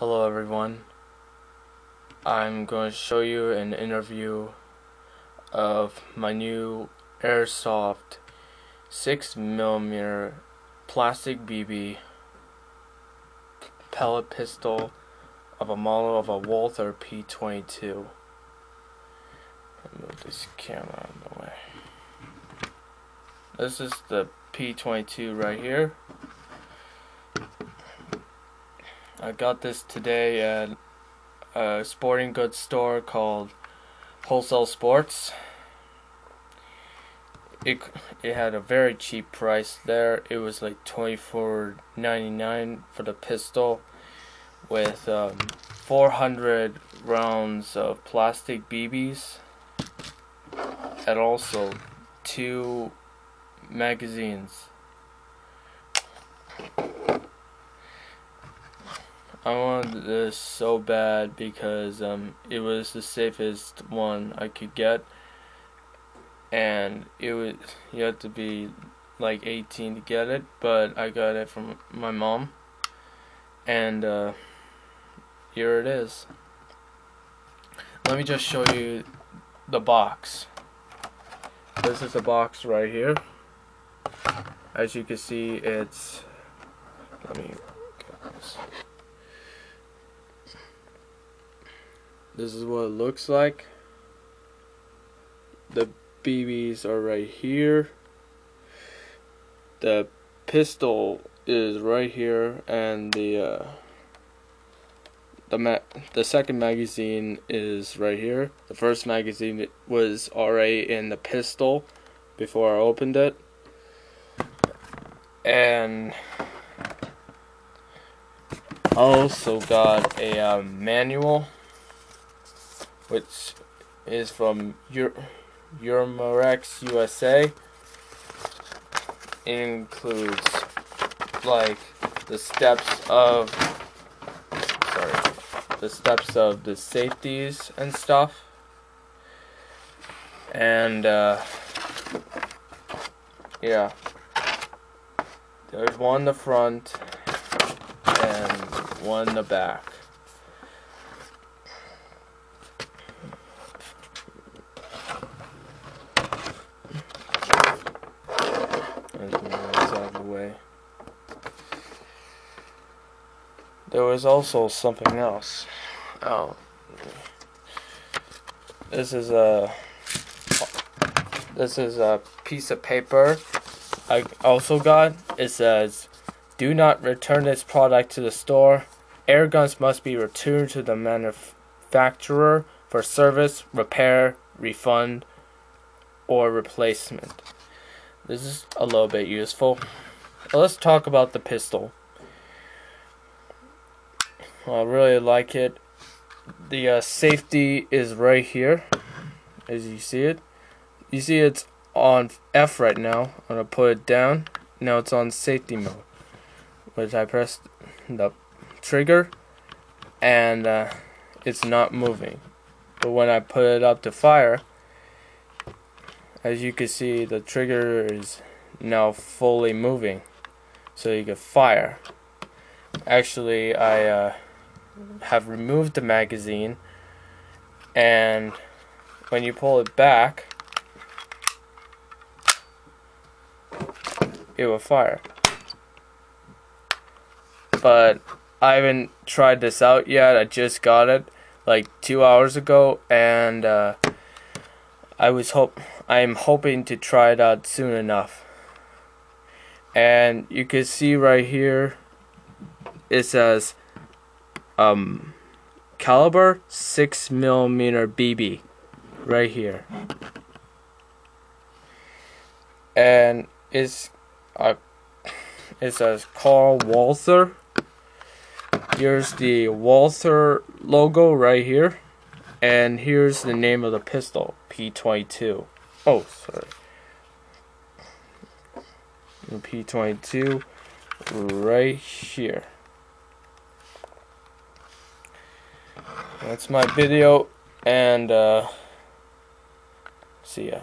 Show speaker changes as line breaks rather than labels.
Hello everyone, I'm going to show you an interview of my new airsoft 6mm plastic BB pellet pistol of a model of a Walther p22. Move this camera out of the way. This is the p22 right here. I got this today at a sporting goods store called Wholesale Sports. It had a very cheap price there. It was like $24.99 for the pistol with 400 rounds of plastic BBs and also 2 magazines. I wanted this so bad because it was the safest one I could get, and you had to be like 18 to get it, but I got it from my mom, and here it is. Let me just show you the box. This is the box right here. As you can see, it's, let me get this. This is what it looks like. The BBs are right here. The pistol is right here, and the second magazine is right here. The first magazine was already in the pistol before I opened it, and I also got a manual, which is from Urmarex USA. It includes like the steps of the safeties and stuff, and yeah, there's one in the front and one in the back. Out of the way. There was also something else. Oh, this is a piece of paper I also got. It says, "Do not return this product to the store. Air guns must be returned to the manufacturer for service, repair, refund, or replacement." This is a little bit useful. Let's talk about the pistol. I really like it. The safety is right here, as you see it. You see it's on F right now. I'm gonna put it down. Now it's on safety mode, which I pressed the trigger and it's not moving. But when I put it up to fire, as you can see, the trigger is now fully moving, so you can fire. Actually, I have removed the magazine, and when you pull it back, it will fire. But I haven't tried this out yet. I just got it like 2 hours ago, and I'm hoping to try it out soon enough. And you can see right here it says caliber 6mm BB right here, and it says call Walther. Here's the Walther logo right here, and here's the name of the pistol, p22. Oh, sorry. The p22 right here. That's my video, and see ya.